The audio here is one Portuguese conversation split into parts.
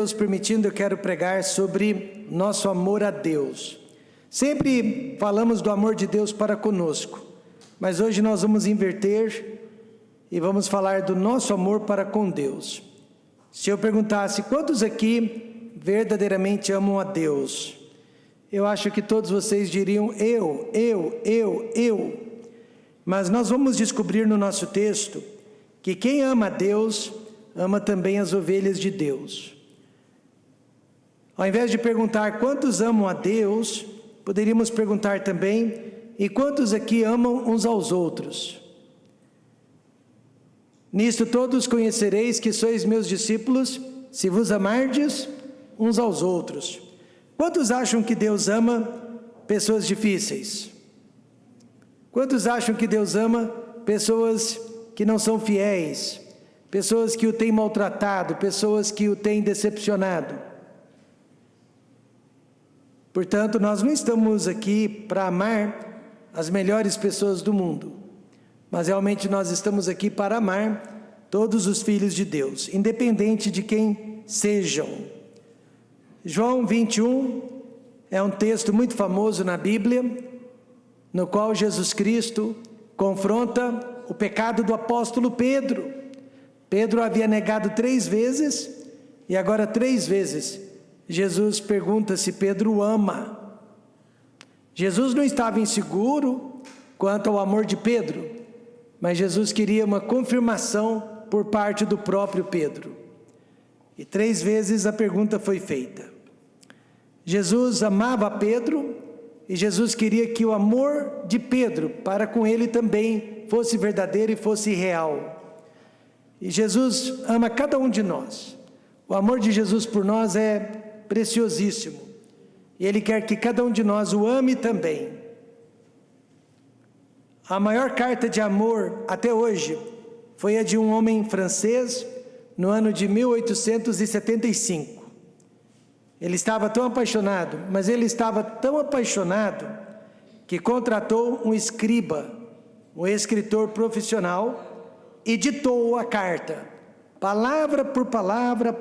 Deus permitindo, eu quero pregar sobre nosso amor a Deus. Sempre falamos do amor de Deus para conosco, mas hoje nós vamos inverter e vamos falar do nosso amor para com Deus. Se eu perguntasse quantos aqui verdadeiramente amam a Deus, eu acho que todos vocês diriam eu. Mas nós vamos descobrir no nosso texto que quem ama a Deus, ama também as ovelhas de Deus. Ao invés de perguntar quantos amam a Deus, poderíamos perguntar também, e quantos aqui amam uns aos outros? Nisto todos conhecereis que sois meus discípulos, se vos amardes uns aos outros. Quantos acham que Deus ama pessoas difíceis? Quantos acham que Deus ama pessoas que não são fiéis? Pessoas que o têm maltratado, pessoas que o têm decepcionado? Portanto, nós não estamos aqui para amar as melhores pessoas do mundo, mas realmente nós estamos aqui para amar todos os filhos de Deus, independente de quem sejam. João 21 é um texto muito famoso na Bíblia, no qual Jesus Cristo confronta o pecado do apóstolo Pedro. Pedro havia negado 3 vezes, e agora 3 vezes Jesus pergunta se Pedro ama. Jesus não estava inseguro quanto ao amor de Pedro, mas Jesus queria uma confirmação por parte do próprio Pedro. E 3 vezes a pergunta foi feita. Jesus amava Pedro e Jesus queria que o amor de Pedro para com ele também fosse verdadeiro e fosse real. E Jesus ama cada um de nós. O amor de Jesus por nós é preciosíssimo, e Ele quer que cada um de nós o ame também. A maior carta de amor até hoje foi a de um homem francês no ano de 1875. Ele estava tão apaixonado, mas ele estava tão apaixonado que contratou um escriba, um escritor profissional, e ditou a carta, palavra por palavra,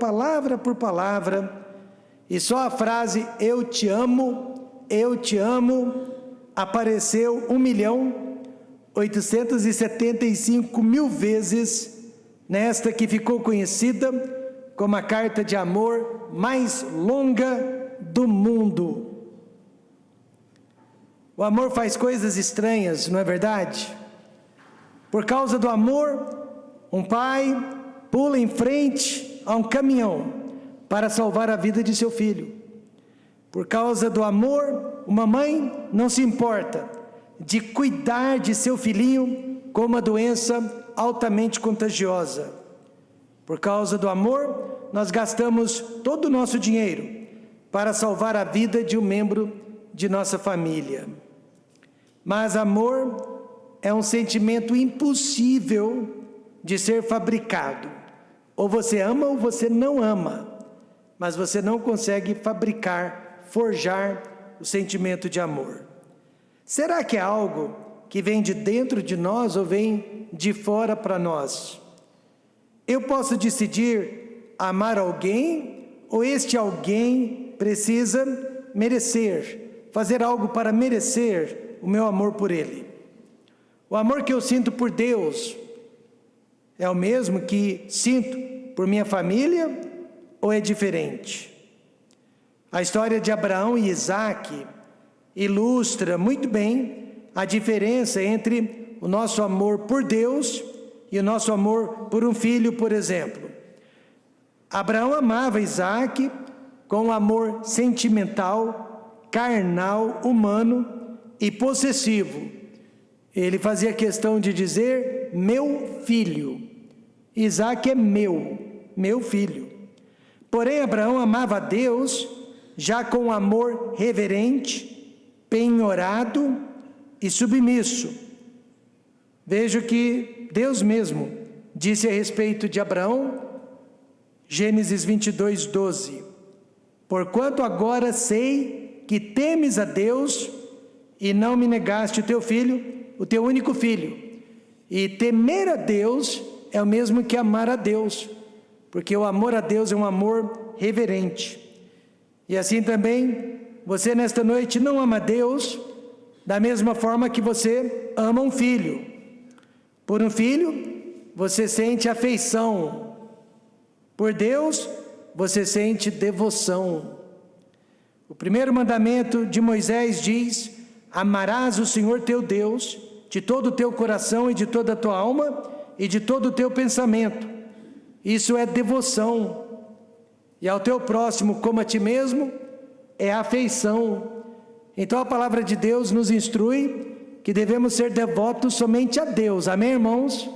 e só a frase eu te amo, apareceu 1.875.000 vezes nesta que ficou conhecida como a carta de amor mais longa do mundo. O amor faz coisas estranhas, não é verdade? Por causa do amor, um pai pula em frente a um caminhão para salvar a vida de seu filho. Por causa do amor, uma mãe não se importa de cuidar de seu filhinho com uma doença altamente contagiosa. Por causa do amor, nós gastamos todo o nosso dinheiro para salvar a vida de um membro de nossa família. Mas amor é um sentimento impossível de ser fabricado. Ou você ama ou você não ama. Mas você não consegue fabricar, forjar o sentimento de amor. Será que é algo que vem de dentro de nós ou vem de fora para nós? Eu posso decidir amar alguém ou este alguém precisa merecer, fazer algo para merecer o meu amor por ele? O amor que eu sinto por Deus é o mesmo que sinto por minha família? Ou é diferente? A história de Abraão e Isaque ilustra muito bem a diferença entre o nosso amor por Deus e o nosso amor por um filho, por exemplo. Abraão amava Isaque com um amor sentimental, carnal, humano e possessivo. Ele fazia questão de dizer, meu filho. Isaque é meu filho. Porém, Abraão amava a Deus já com um amor reverente, penhorado e submisso. Veja que Deus mesmo disse a respeito de Abraão, Gênesis 22:12. Porquanto agora sei que temes a Deus e não me negaste o teu filho, o teu único filho. E temer a Deus é o mesmo que amar a Deus. Porque o amor a Deus é um amor reverente. E assim também, você nesta noite não ama Deus da mesma forma que você ama um filho. Por um filho, você sente afeição. Por Deus, você sente devoção. O primeiro mandamento de Moisés diz: amarás o Senhor teu Deus de todo o teu coração e de toda a tua alma e de todo o teu pensamento. Isso é devoção. E ao teu próximo como a ti mesmo é afeição. Então a palavra de Deus nos instrui que devemos ser devotos somente a Deus. Amém, irmãos?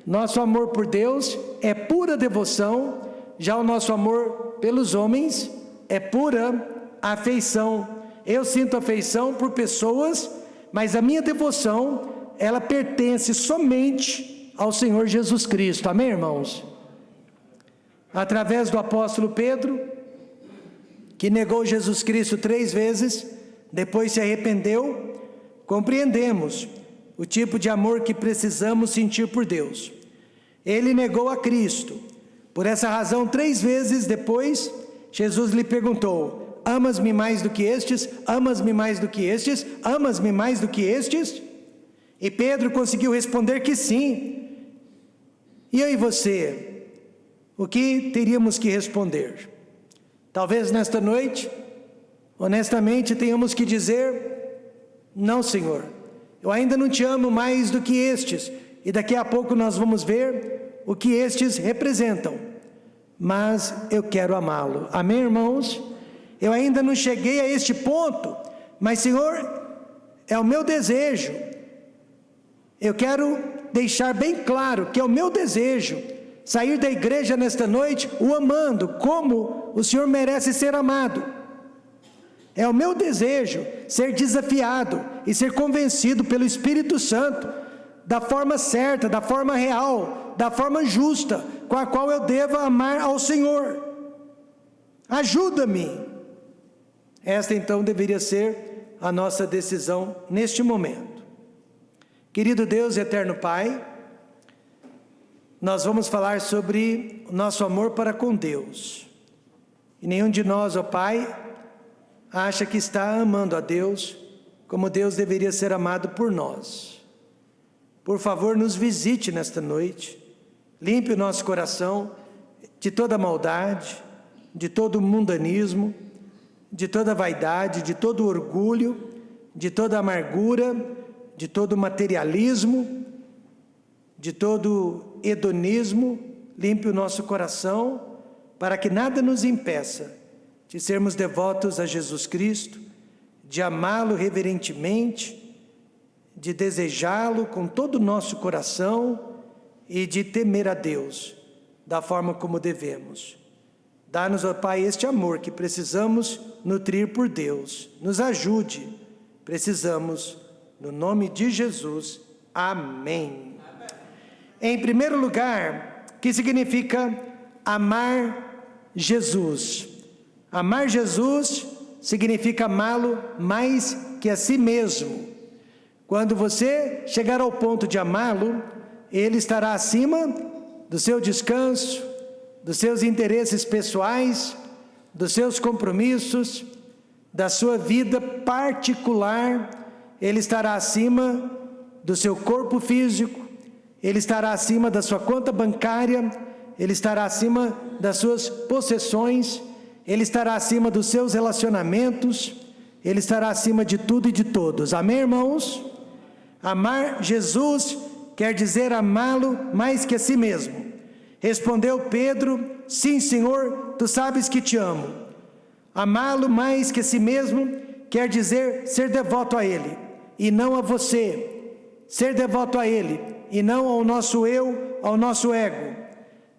Nosso amor por Deus é pura devoção, já o nosso amor pelos homens é pura afeição. Eu sinto afeição por pessoas, mas a minha devoção, ela pertence somente ao Senhor Jesus Cristo. Amém, irmãos? Através do apóstolo Pedro, que negou Jesus Cristo 3 vezes, depois se arrependeu, compreendemos o tipo de amor que precisamos sentir por Deus. Ele negou a Cristo. Por essa razão, 3 vezes depois, Jesus lhe perguntou: amas-me mais do que estes? Amas-me mais do que estes? Amas-me mais do que estes? E Pedro conseguiu responder que sim. E eu e você? O que teríamos que responder? Talvez nesta noite, honestamente, tenhamos que dizer: não, Senhor, eu ainda não te amo mais do que estes, e daqui a pouco nós vamos ver o que estes representam, mas eu quero amá-lo. Amém, irmãos? Eu ainda não cheguei a este ponto, mas, Senhor, é o meu desejo. Eu quero deixar bem claro que é o meu desejo sair da igreja nesta noite o amando como o Senhor merece ser amado. É o meu desejo ser desafiado e ser convencido pelo Espírito Santo da forma certa, da forma real, da forma justa, com a qual eu devo amar ao Senhor. Ajuda-me. Esta então deveria ser a nossa decisão neste momento. Querido Deus e eterno Pai, nós vamos falar sobre o nosso amor para com Deus. E nenhum de nós, ó Pai, acha que está amando a Deus como Deus deveria ser amado por nós. Por favor, nos visite nesta noite, limpe o nosso coração de toda maldade, de todo mundanismo, de toda vaidade, de todo orgulho, de toda amargura, de todo materialismo, de todo hedonismo. Limpe o nosso coração para que nada nos impeça de sermos devotos a Jesus Cristo, de amá-lo reverentemente, de desejá-lo com todo o nosso coração e de temer a Deus da forma como devemos. Dá-nos, ó Pai, este amor que precisamos nutrir por Deus. Nos ajude, precisamos, no nome de Jesus. Amém. Em primeiro lugar, o que significa amar Jesus? Amar Jesus significa amá-lo mais que a si mesmo. Quando você chegar ao ponto de amá-lo, Ele estará acima do seu descanso, dos seus interesses pessoais, dos seus compromissos, da sua vida particular. Ele estará acima do seu corpo físico, Ele estará acima da sua conta bancária, Ele estará acima das suas possessões, Ele estará acima dos seus relacionamentos, Ele estará acima de tudo e de todos. Amém, irmãos? Amar Jesus quer dizer amá-lo mais que a si mesmo. Respondeu Pedro: sim, Senhor, tu sabes que te amo. Amá-lo mais que a si mesmo quer dizer ser devoto a Ele e não a você. Ser devoto a Ele e não ao nosso eu, ao nosso ego.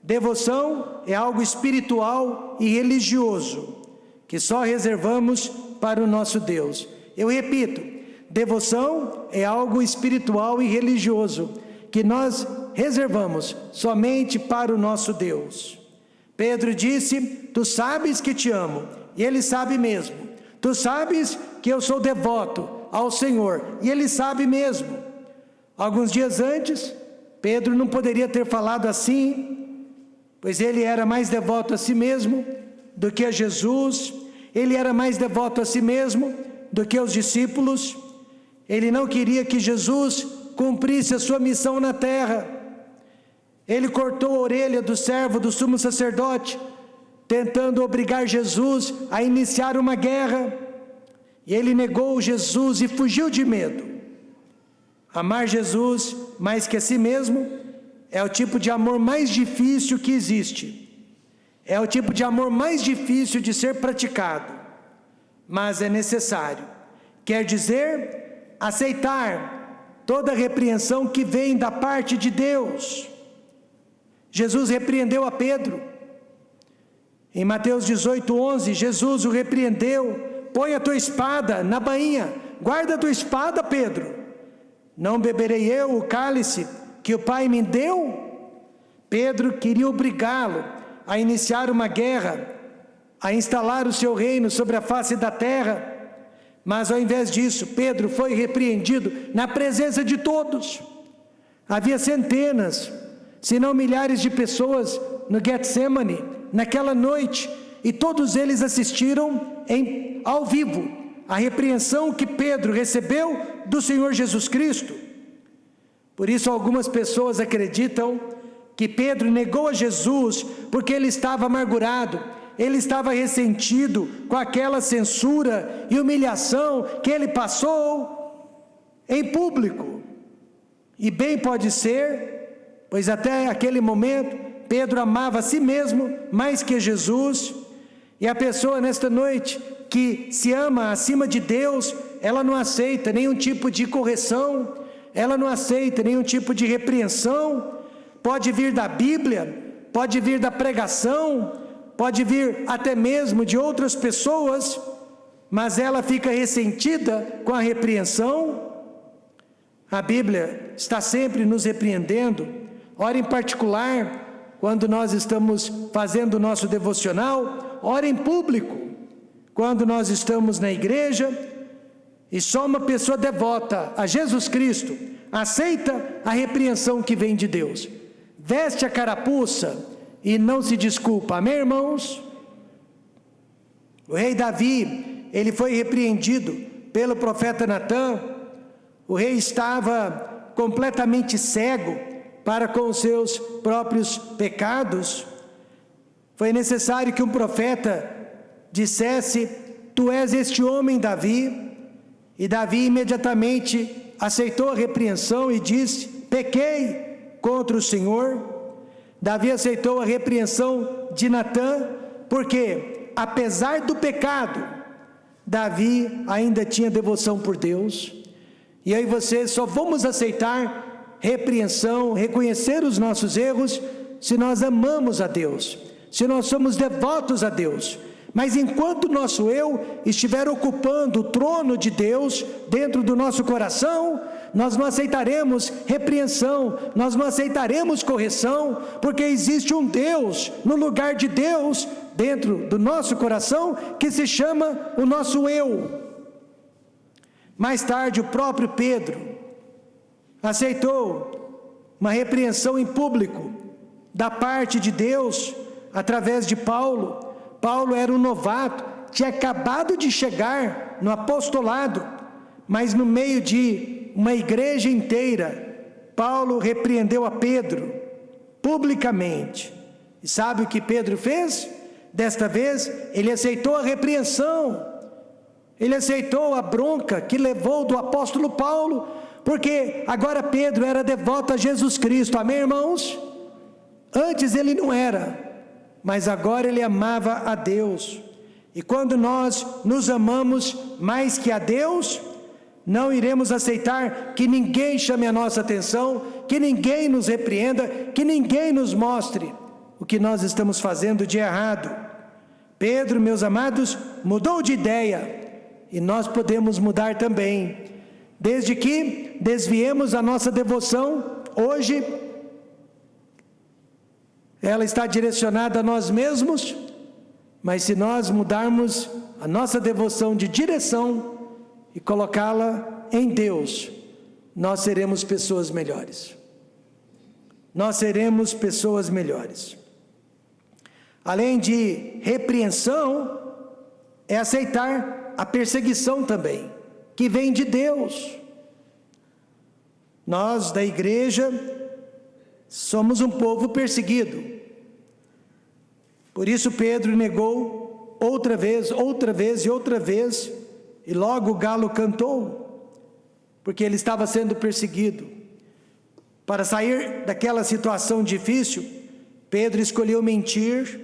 Devoção é algo espiritual e religioso que só reservamos para o nosso Deus. Eu repito, devoção é algo espiritual e religioso que nós reservamos somente para o nosso Deus. Pedro disse: tu sabes que te amo, e ele sabe mesmo. Tu sabes que eu sou devoto ao Senhor, e ele sabe mesmo. Alguns dias antes, Pedro não poderia ter falado assim, pois ele era mais devoto a si mesmo do que a Jesus, ele era mais devoto a si mesmo do que aos discípulos. Ele não queria que Jesus cumprisse a sua missão na terra. Ele cortou a orelha do servo do sumo sacerdote, tentando obrigar Jesus a iniciar uma guerra. E ele negou Jesus e fugiu de medo. Amar Jesus mais que a si mesmo é o tipo de amor mais difícil que existe. É o tipo de amor mais difícil de ser praticado, mas é necessário. Quer dizer, aceitar toda repreensão que vem da parte de Deus. Jesus repreendeu a Pedro. Em Mateus 18:11, Jesus o repreendeu: põe a tua espada na bainha, guarda a tua espada, Pedro. Não beberei eu o cálice que o Pai me deu? Pedro queria obrigá-lo a iniciar uma guerra, a instalar o seu reino sobre a face da terra, mas ao invés disso, Pedro foi repreendido na presença de todos. Havia centenas, se não milhares de pessoas no Getsemane, naquela noite, e todos eles assistiram ao vivo a repreensão que Pedro recebeu do Senhor Jesus Cristo. Por isso algumas pessoas acreditam que Pedro negou a Jesus porque ele estava amargurado, ele estava ressentido com aquela censura e humilhação que ele passou em público. E bem pode ser, pois até aquele momento Pedro amava a si mesmo mais que Jesus. E a pessoa nesta noite que se ama acima de Deus, ela não aceita nenhum tipo de correção, ela não aceita nenhum tipo de repreensão. Pode vir da Bíblia, pode vir da pregação, pode vir até mesmo de outras pessoas, mas ela fica ressentida com a repreensão. A Bíblia está sempre nos repreendendo. Ora, em particular, quando nós estamos fazendo o nosso devocional, ora em público, quando nós estamos na igreja, e só uma pessoa devota a Jesus Cristo aceita a repreensão que vem de Deus. Veste a carapuça e não se desculpa. Amém, irmãos? O rei Davi, ele foi repreendido pelo profeta Natã. O rei estava completamente cego para com os seus próprios pecados. Foi necessário que um profeta dissesse: tu és este homem, Davi. E Davi imediatamente aceitou a repreensão e disse: pequei contra o Senhor. Davi aceitou a repreensão de Natã, porque apesar do pecado, Davi ainda tinha devoção por Deus. E aí você só vamos aceitar repreensão, reconhecer os nossos erros, se nós amamos a Deus, se nós somos devotos a Deus. Mas enquanto o nosso eu estiver ocupando o trono de Deus dentro do nosso coração, nós não aceitaremos repreensão, nós não aceitaremos correção, porque existe um Deus no lugar de Deus dentro do nosso coração, que se chama o nosso eu. Mais tarde o próprio Pedro aceitou uma repreensão em público da parte de Deus através de Paulo. Paulo era um novato, tinha acabado de chegar no apostolado, mas no meio de uma igreja inteira, Paulo repreendeu a Pedro publicamente. E sabe o que Pedro fez? Desta vez, ele aceitou a repreensão, ele aceitou a bronca que levou do apóstolo Paulo, porque agora Pedro era devoto a Jesus Cristo. Amém, irmãos? Antes ele não era, mas agora ele amava a Deus. E quando nós nos amamos mais que a Deus, não iremos aceitar que ninguém chame a nossa atenção, que ninguém nos repreenda, que ninguém nos mostre o que nós estamos fazendo de errado. Pedro, meus amados, mudou de ideia, e nós podemos mudar também, desde que desviemos a nossa devoção. Hoje ela está direcionada a nós mesmos, mas se nós mudarmos a nossa devoção de direção e colocá-la em Deus, nós seremos pessoas melhores. Nós seremos pessoas melhores. além de repreensão, é aceitar a perseguição também, que vem de Deus. Nós, da igreja, somos um povo perseguido. Por isso Pedro negou outra vez, e outra vez, e logo o galo cantou, porque ele estava sendo perseguido. Para sair daquela situação difícil, Pedro escolheu mentir.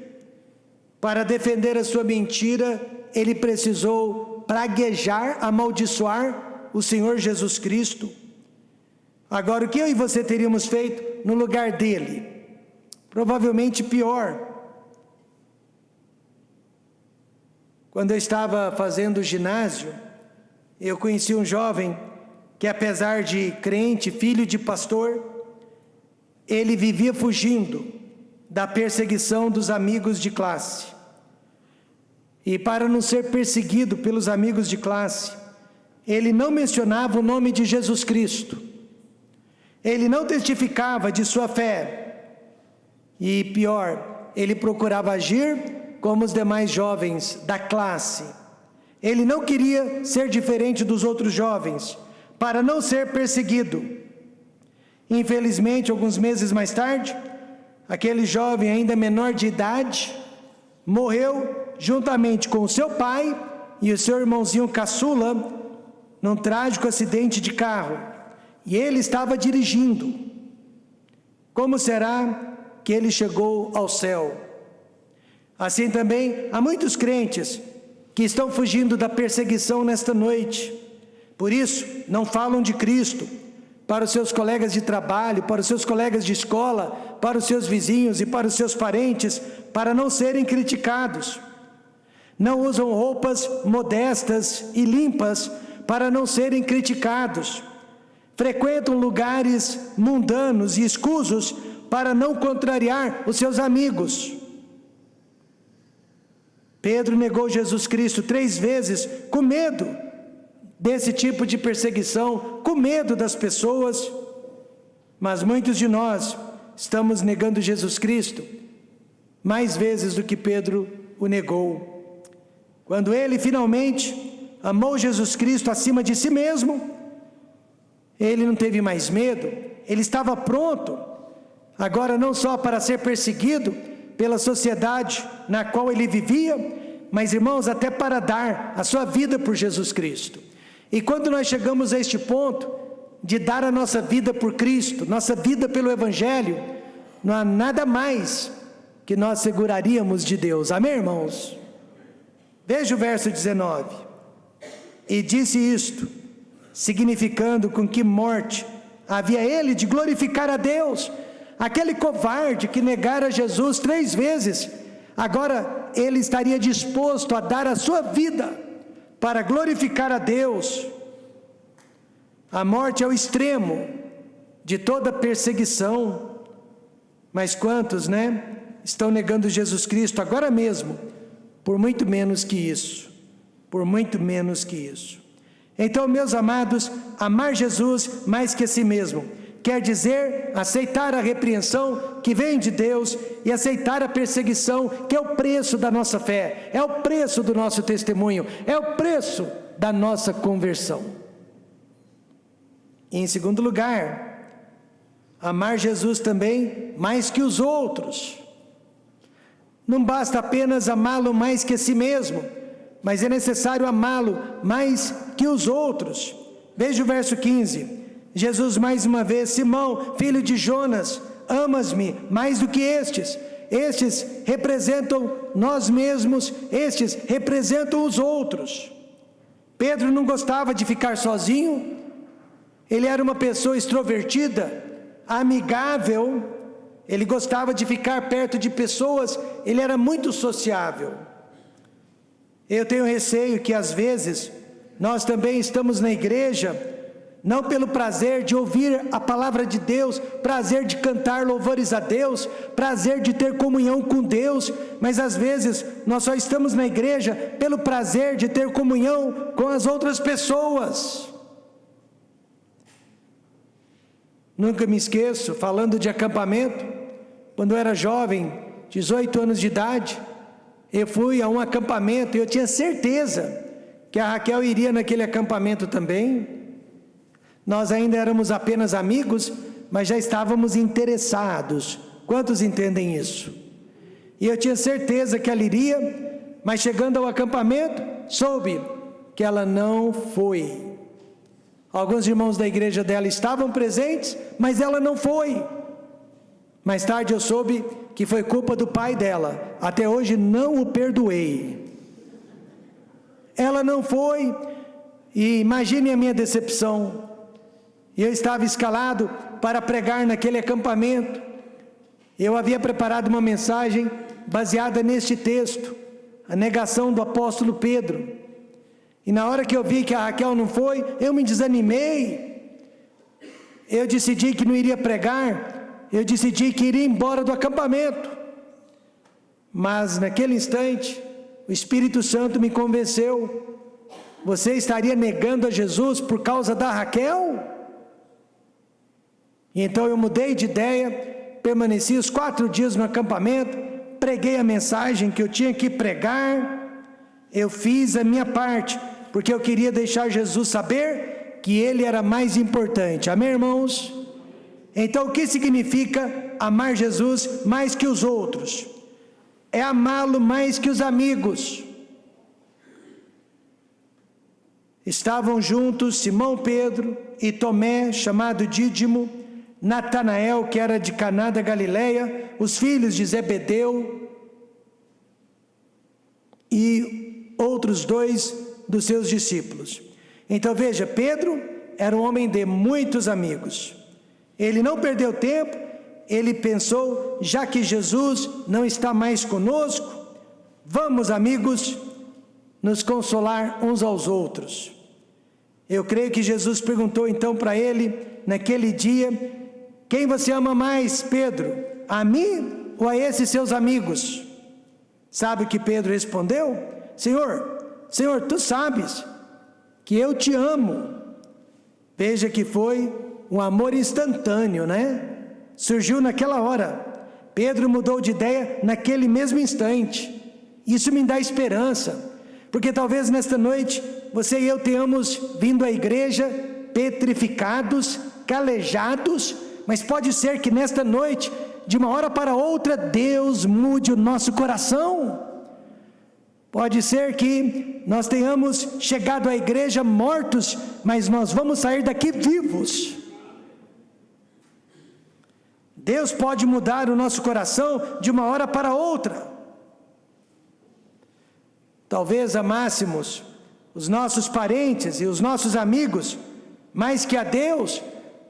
Para defender a sua mentira, ele precisou praguejar, amaldiçoar o Senhor Jesus Cristo. Agora, o que eu e você teríamos feito no lugar dele? Provavelmente pior. Quando eu estava fazendo ginásio, eu conheci um jovem que, apesar de crente, filho de pastor, ele vivia fugindo da perseguição dos amigos de classe. E para não ser perseguido pelos amigos de classe, ele não mencionava o nome de Jesus Cristo. Ele não testificava de sua fé. E pior, ele procurava agir como os demais jovens da classe. Ele não queria ser diferente dos outros jovens, para não ser perseguido. Infelizmente, alguns meses mais tarde, aquele jovem ainda menor de idade morreu juntamente com o seu pai e o seu irmãozinho caçula num trágico acidente de carro, e ele estava dirigindo. Como será que ele chegou ao céu? Assim também há muitos crentes que estão fugindo da perseguição nesta noite. Por isso não falam de Cristo para os seus colegas de trabalho, para os seus colegas de escola, para os seus vizinhos e para os seus parentes, para não serem criticados. Não usam roupas modestas e limpas para não serem criticados. Frequentam lugares mundanos e escusos para não contrariar os seus amigos. Pedro negou Jesus Cristo 3 vezes com medo desse tipo de perseguição, com medo das pessoas. Mas muitos de nós estamos negando Jesus Cristo mais vezes do que Pedro o negou. Quando ele finalmente amou Jesus Cristo acima de si mesmo, ele não teve mais medo, ele estava pronto, agora não só para ser perseguido pela sociedade na qual ele vivia, mas, irmãos, até para dar a sua vida por Jesus Cristo. E quando nós chegamos a este ponto de dar a nossa vida por Cristo, nossa vida pelo Evangelho, não há nada mais que nós seguraríamos de Deus. Amém, irmãos? Veja o verso 19. E disse isto, significando com que morte havia ele de glorificar a Deus. Aquele covarde que negara Jesus 3 vezes, agora ele estaria disposto a dar a sua vida para glorificar a Deus. A morte é o extremo de toda perseguição. Mas quantos, estão negando Jesus Cristo agora mesmo, por muito menos que isso, por muito menos que isso. Então, meus amados, amar Jesus mais que a si mesmo, quer dizer aceitar a repreensão que vem de Deus e aceitar a perseguição, que é o preço da nossa fé, é o preço do nosso testemunho, é o preço da nossa conversão. E em segundo lugar, amar Jesus também mais que os outros. Não basta apenas amá-lo mais que a si mesmo, mas é necessário amá-lo mais que os outros. Veja o verso 15. Jesus mais uma vez: Simão, filho de Jonas, amas-me mais do que estes? Estes representam nós mesmos, estes representam os outros. Pedro não gostava de ficar sozinho, ele era uma pessoa extrovertida, amigável, ele gostava de ficar perto de pessoas, ele era muito sociável. Eu tenho receio que às vezes nós também estamos na igreja, não pelo prazer de ouvir a palavra de Deus, prazer de cantar louvores a Deus, prazer de ter comunhão com Deus, mas às vezes nós só estamos na igreja pelo prazer de ter comunhão com as outras pessoas. Nunca me esqueço, falando de acampamento, quando eu era jovem, 18 anos de idade, eu fui a um acampamento e eu tinha certeza que a Raquel iria naquele acampamento também. Nós ainda éramos apenas amigos, mas já estávamos interessados. Quantos entendem isso? E eu tinha certeza que ela iria, mas chegando ao acampamento, soube que ela não foi. Alguns irmãos da igreja dela estavam presentes, mas ela não foi. Mais tarde eu soube que foi culpa do pai dela. Até hoje não o perdoei. Ela não foi, e imagine a minha decepção. Eu estava escalado para pregar naquele acampamento. Eu havia preparado uma mensagem baseada neste texto, a negação do apóstolo Pedro. E na hora que eu vi que a Raquel não foi, eu me desanimei. Eu decidi que não iria pregar. Eu decidi que iria embora do acampamento. Mas naquele instante, o Espírito Santo me convenceu. Você estaria negando a Jesus por causa da Raquel? E então eu mudei de ideia, permaneci os 4 dias no acampamento, preguei a mensagem que eu tinha que pregar. Eu fiz a minha parte, porque eu queria deixar Jesus saber que Ele era mais importante. Amém, irmãos? Então, o que significa amar Jesus mais que os outros? É amá-lo mais que os amigos. Estavam juntos Simão Pedro e Tomé, chamado Dídimo, Natanael, que era de Caná da Galileia, os filhos de Zebedeu e outros 2 dos seus discípulos. Então veja, Pedro era um homem de muitos amigos. Ele não perdeu tempo, ele pensou, já que Jesus não está mais conosco, vamos, amigos, nos consolar uns aos outros. Eu creio que Jesus perguntou então para ele, naquele dia: quem você ama mais, Pedro? A mim ou a esses seus amigos? Sabe o que Pedro respondeu? Senhor, tu sabes que eu te amo. Veja que foi um amor instantâneo, né? Surgiu naquela hora. Pedro mudou de ideia naquele mesmo instante. Isso me dá esperança, porque talvez nesta noite você e eu tenhamos vindo à igreja petrificados, calejados, mas pode ser que nesta noite, de uma hora para outra, Deus mude o nosso coração. Pode ser que nós tenhamos chegado à igreja mortos, mas nós vamos sair daqui vivos. Deus pode mudar o nosso coração de uma hora para outra. Talvez amássemos os nossos parentes e os nossos amigos mais que a Deus.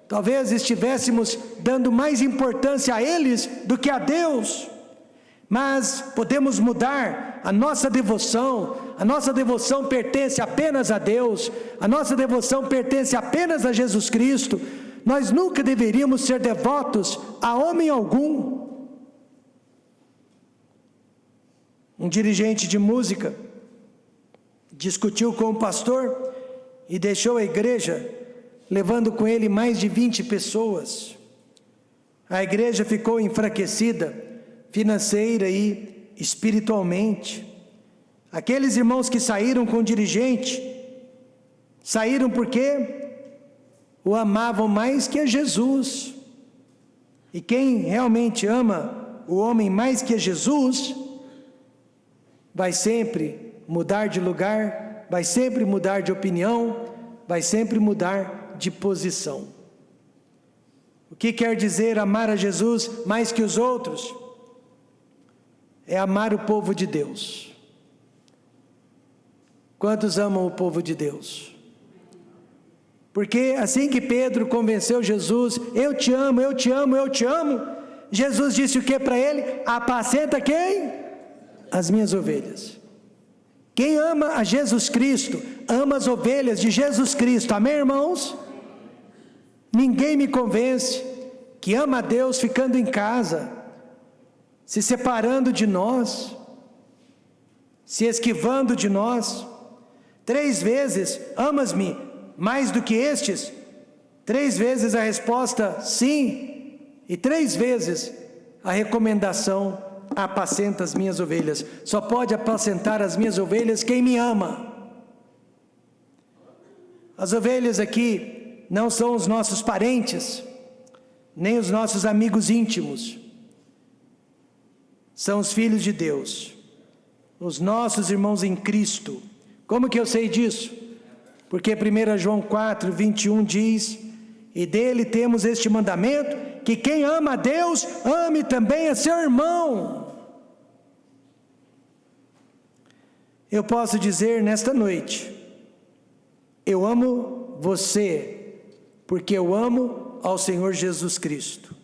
Talvez estivéssemos dando mais importância a eles do que a Deus. Mas podemos mudar a nossa devoção. A nossa devoção pertence apenas a Deus. A nossa devoção pertence apenas a Jesus Cristo. Nós nunca deveríamos ser devotos a homem algum. Um dirigente de música discutiu com o pastor e deixou a igreja, levando com ele mais de 20 pessoas. A igreja ficou enfraquecida, financeira e espiritualmente. Aqueles irmãos que saíram com o dirigente, saíram porque o amavam mais que a Jesus. E quem realmente ama o homem mais que a Jesus, vai sempre mudar de lugar, vai sempre mudar de opinião, vai sempre mudar de posição. O que quer dizer amar a Jesus mais que os outros? É amar o povo de Deus. Quantos amam o povo de Deus? Porque assim que Pedro convenceu Jesus, eu te amo, eu te amo, eu te amo, Jesus disse o que para ele? Apacenta quem? As minhas ovelhas. Quem ama a Jesus Cristo, ama as ovelhas de Jesus Cristo, amém, irmãos? Ninguém me convence que ama a Deus ficando em casa, se separando de nós, se esquivando de nós. 3 vezes, amas-me mais do que estes? 3 vezes a resposta sim, e 3 vezes a recomendação, apacenta as minhas ovelhas. Só pode apacentar as minhas ovelhas quem me ama. As ovelhas aqui não são os nossos parentes, nem os nossos amigos íntimos. São os filhos de Deus, os nossos irmãos em Cristo. Como que eu sei disso? Porque 1 João 4, 21 diz: e dele temos este mandamento, que quem ama a Deus, ame também a seu irmão. Eu posso dizer nesta noite: eu amo você, porque eu amo ao Senhor Jesus Cristo.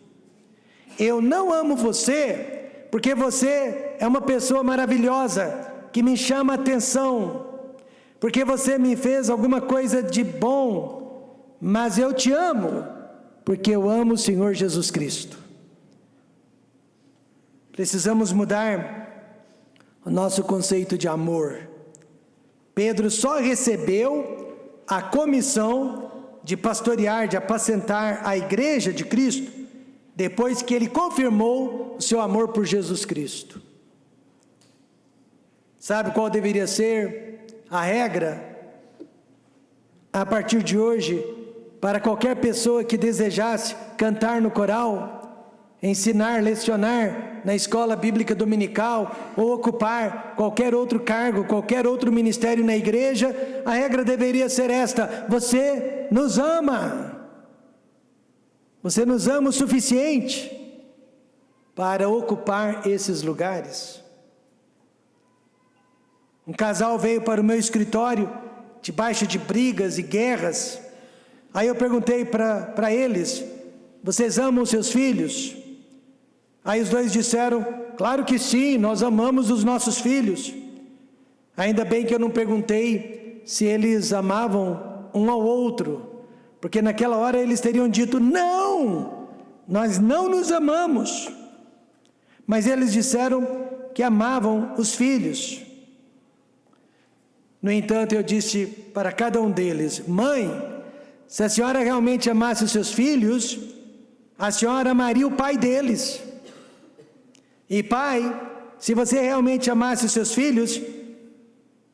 Eu não amo você, porque você é uma pessoa maravilhosa, que me chama a atenção, porque você me fez alguma coisa de bom, mas eu te amo, porque eu amo o Senhor Jesus Cristo. Precisamos mudar o nosso conceito de amor. Pedro só recebeu a comissão de pastorear, de apacentar a igreja de Cristo, depois que ele confirmou o seu amor por Jesus Cristo. Sabe qual deveria ser a regra, a partir de hoje, para qualquer pessoa que desejasse cantar no coral, ensinar, lecionar na escola bíblica dominical, ou ocupar qualquer outro cargo, qualquer outro ministério na igreja? A regra deveria ser esta: você nos ama. Você nos ama o suficiente para ocupar esses lugares? Um casal veio para o meu escritório, debaixo de brigas e guerras. Aí eu perguntei para eles: vocês amam os seus filhos? Aí os dois disseram: claro que sim, nós amamos os nossos filhos. Ainda bem que eu não perguntei se eles amavam um ao outro, porque naquela hora eles teriam dito: não, nós não nos amamos. Mas eles disseram que amavam os filhos. No entanto, eu disse para cada um deles: mãe, se a senhora realmente amasse os seus filhos, a senhora amaria o pai deles. E pai, se você realmente amasse os seus filhos,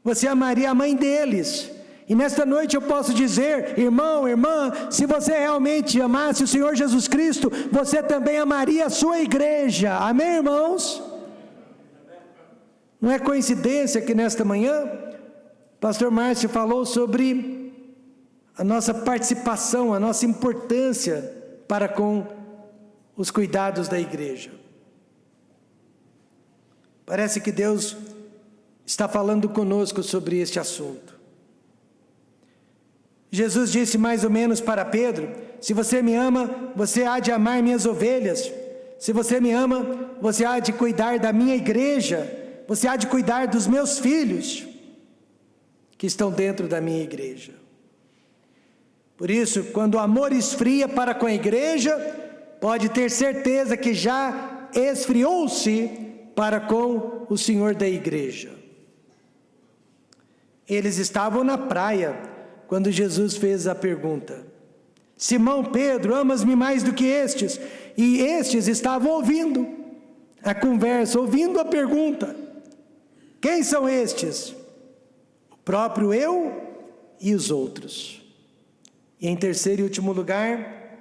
você amaria a mãe deles. E nesta noite eu posso dizer: irmão, irmã, se você realmente amasse o Senhor Jesus Cristo, você também amaria a sua igreja. Amém, irmãos? Não é coincidência que nesta manhã o pastor Márcio falou sobre a nossa participação, a nossa importância para com os cuidados da igreja. Parece que Deus está falando conosco sobre este assunto. Jesus disse mais ou menos para Pedro: se você me ama, você há de amar minhas ovelhas. Se você me ama, você há de cuidar da minha igreja. Você há de cuidar dos meus filhos, que estão dentro da minha igreja. Por isso, quando o amor esfria para com a igreja, pode ter certeza que já esfriou-se para com o Senhor da igreja. Eles estavam na praia quando Jesus fez a pergunta: Simão Pedro, amas-me mais do que estes? E estes estavam ouvindo a conversa, ouvindo a pergunta. Quem são estes? O próprio eu e os outros. E em terceiro e último lugar,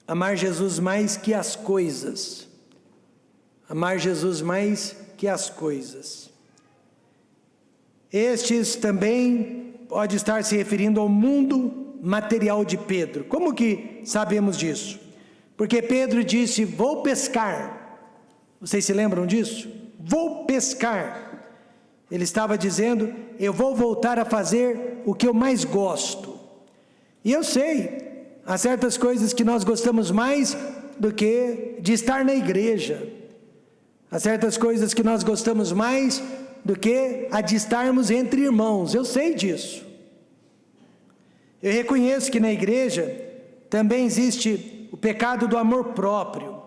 amar Jesus mais que as coisas. Amar Jesus mais que as coisas. Estes também pode estar se referindo ao mundo material de Pedro. Como que sabemos disso? Porque Pedro disse: vou pescar. Vocês se lembram disso? Vou pescar. Ele estava dizendo: eu vou voltar a fazer o que eu mais gosto. E eu sei, há certas coisas que nós gostamos mais do que de estar na igreja. Há certas coisas que nós gostamos mais do que a de estarmos entre irmãos. Eu sei disso. Eu reconheço que na igreja também existe o pecado do amor próprio.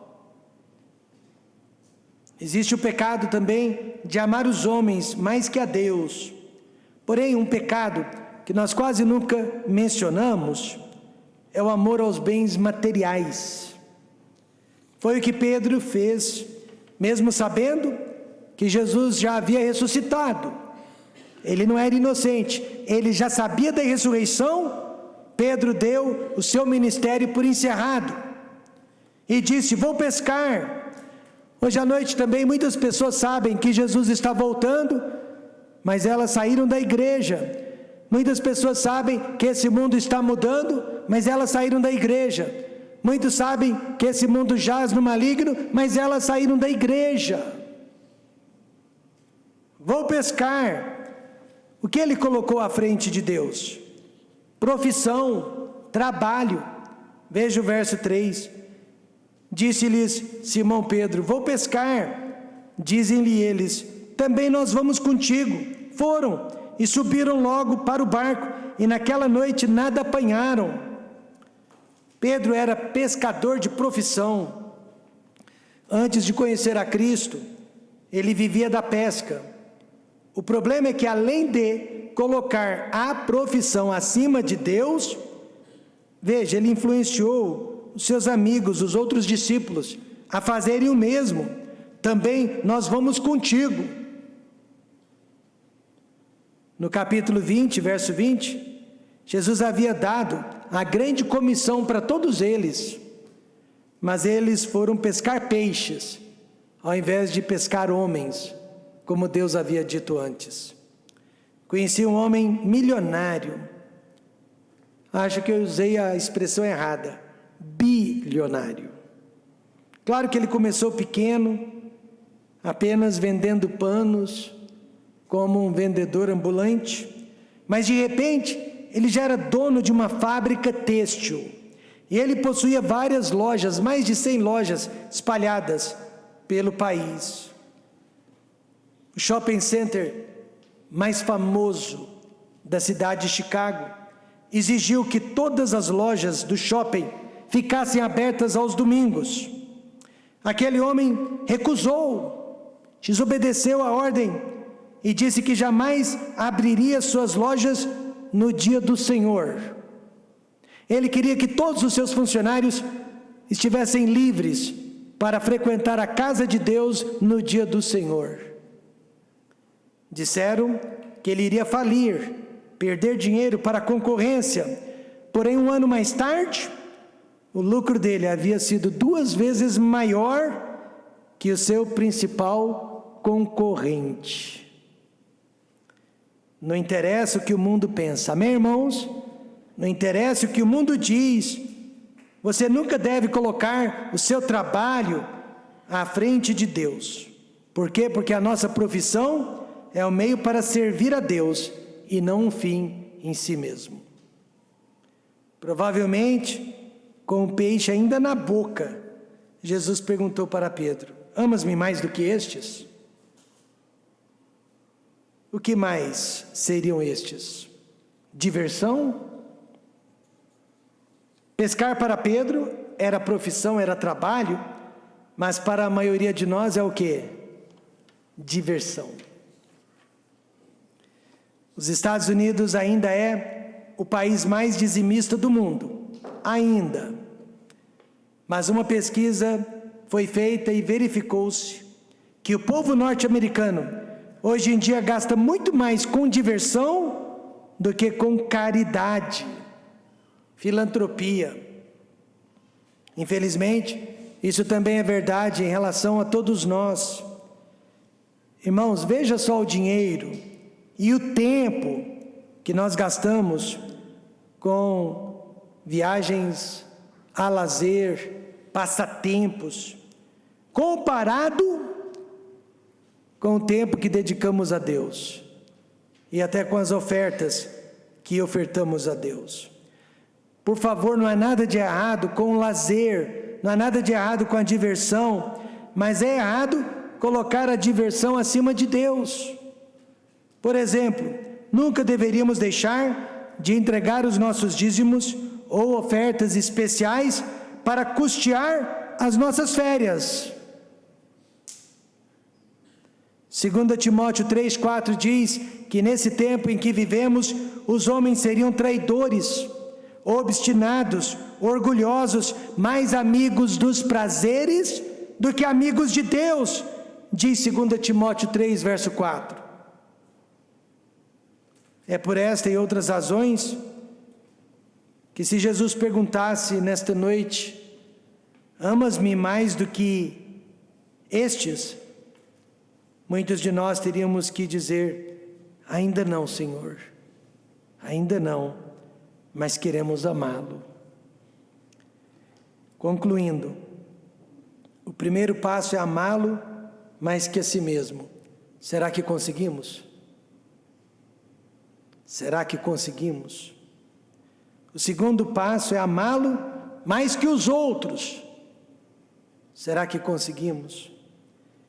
Existe o pecado também de amar os homens mais que a Deus. Porém, um pecado que nós quase nunca mencionamos é o amor aos bens materiais. Foi o que Pedro fez, mesmo sabendo que Jesus já havia ressuscitado. Ele não era inocente, ele já sabia da ressurreição. Pedro deu o seu ministério por encerrado e disse: vou pescar. Hoje à noite também muitas pessoas sabem que Jesus está voltando, mas elas saíram da igreja. Muitas pessoas sabem que esse mundo está mudando, mas elas saíram da igreja. Muitos sabem que esse mundo jaz no maligno, mas elas saíram da igreja. Vou pescar. O que ele colocou à frente de Deus? Profissão, trabalho. Veja o verso 3. Disse-lhes Simão Pedro: vou pescar. Dizem-lhe eles: também nós vamos contigo. Foram e subiram logo para o barco, e naquela noite nada apanharam. Pedro era pescador de profissão. Antes de conhecer a Cristo, ele vivia da pesca. O problema é que, além de colocar a profissão acima de Deus, veja, ele influenciou os seus amigos, os outros discípulos, a fazerem o mesmo. Também nós vamos contigo. No capítulo 20, verso 20, Jesus havia dado a grande comissão para todos eles, mas eles foram pescar peixes, ao invés de pescar homens, como Deus havia dito antes. Conheci um homem milionário, acho que eu usei a expressão errada, bilionário. Claro que ele começou pequeno, apenas vendendo panos, como um vendedor ambulante, mas de repente ele já era dono de uma fábrica têxtil, e ele possuía várias lojas, mais de 100 lojas espalhadas pelo país. O shopping center mais famoso da cidade de Chicago exigiu que todas as lojas do shopping ficassem abertas aos domingos. Aquele homem recusou, desobedeceu a ordem e disse que jamais abriria suas lojas no dia do Senhor. Ele queria que todos os seus funcionários estivessem livres para frequentar a casa de Deus no dia do Senhor. Disseram que ele iria falir, perder dinheiro para a concorrência, porém 1 ano mais tarde, o lucro dele havia sido 2 vezes maior que o seu principal concorrente. Não interessa o que o mundo pensa, amém, irmãos? Não interessa o que o mundo diz, você nunca deve colocar o seu trabalho à frente de Deus. Por quê? Porque a nossa profissão é o meio para servir a Deus e não um fim em si mesmo. Provavelmente, com o peixe ainda na boca, Jesus perguntou para Pedro: amas-me mais do que estes? O que mais seriam estes? Diversão? Pescar para Pedro era profissão, era trabalho, mas para a maioria de nós é o quê? Diversão. Os Estados Unidos ainda é o país mais dizimista do mundo, ainda. Mas uma pesquisa foi feita e verificou-se que o povo norte-americano hoje em dia gasta muito mais com diversão do que com caridade, filantropia. Infelizmente, isso também é verdade em relação a todos nós. Irmãos, veja só o dinheiro e o tempo que nós gastamos com viagens a lazer, passatempos, comparado com o tempo que dedicamos a Deus e até com as ofertas que ofertamos a Deus. Por favor, não há nada de errado com o lazer, não há nada de errado com a diversão, mas é errado colocar a diversão acima de Deus. Por exemplo, nunca deveríamos deixar de entregar os nossos dízimos ou ofertas especiais para custear as nossas férias. 2 Timóteo 3,4 diz que nesse tempo em que vivemos, os homens seriam traidores, obstinados, orgulhosos, mais amigos dos prazeres do que amigos de Deus, Diz 2 Timóteo 3, verso 4. É por esta e outras razões que, se Jesus perguntasse nesta noite: amas-me mais do que estes? Muitos de nós teríamos que dizer: ainda não, Senhor, ainda não, mas queremos amá-lo. Concluindo, o primeiro passo é amá-lo mais que a si mesmo. Será que conseguimos? Será que conseguimos? O segundo passo é amá-lo mais que os outros. Será que conseguimos?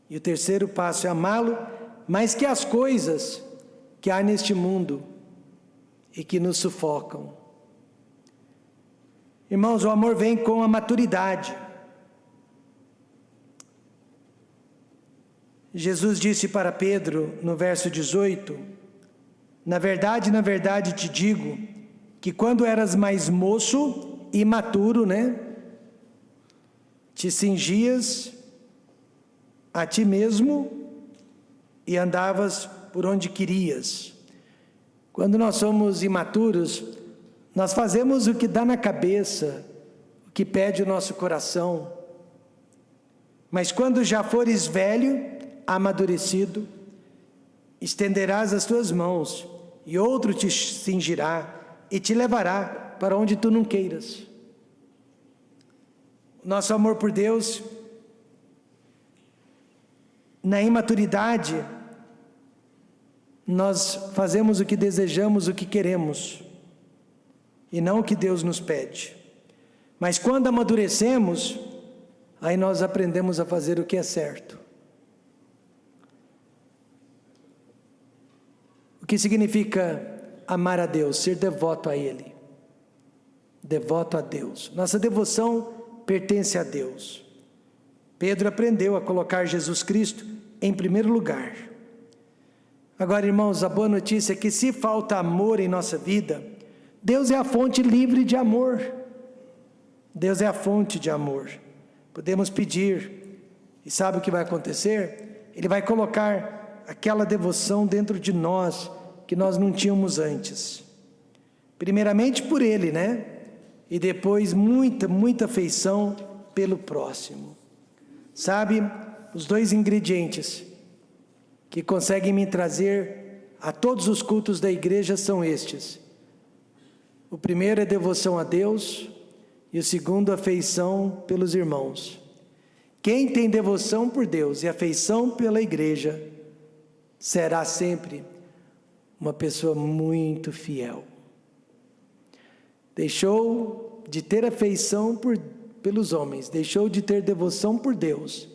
E o terceiro passo é amá-lo mais que as coisas que há neste mundo e que nos sufocam. Irmãos, o amor vem com a maturidade. Jesus disse para Pedro, no verso 18: na verdade te digo, que quando eras mais moço, imaturo, te cingias a ti mesmo e andavas por onde querias. Quando nós somos imaturos, nós fazemos o que dá na cabeça, o que pede o nosso coração. Mas quando já fores velho, amadurecido, estenderás as tuas mãos, e outro te cingirá e te levará para onde tu não queiras. Nosso amor por Deus, na imaturidade, nós fazemos o que desejamos, o que queremos, e não o que Deus nos pede. Mas quando amadurecemos, aí nós aprendemos a fazer o que é certo. O que significa amar a Deus? Ser devoto a Ele. Devoto a Deus. Nossa devoção pertence a Deus. Pedro aprendeu a colocar Jesus Cristo em primeiro lugar. Agora, irmãos, a boa notícia é que, se falta amor em nossa vida, Deus é a fonte livre de amor. Deus é a fonte de amor. Podemos pedir, e sabe o que vai acontecer? Ele vai colocar aquela devoção dentro de nós que nós não tínhamos antes. Primeiramente por Ele, E depois muita afeição pelo próximo. Sabe, os dois ingredientes que conseguem me trazer a todos os cultos da igreja são estes. O primeiro é devoção a Deus, e o segundo, afeição pelos irmãos. Quem tem devoção por Deus e afeição pela igreja, será sempre uma pessoa muito fiel. Deixou de ter afeição pelos homens, deixou de ter devoção por Deus,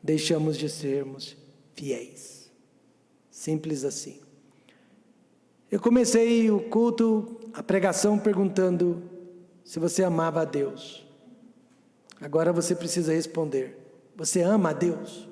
deixamos de sermos fiéis. Simples assim. Eu comecei o culto, a pregação, perguntando se você amava a Deus. Agora você precisa responder: você ama a Deus?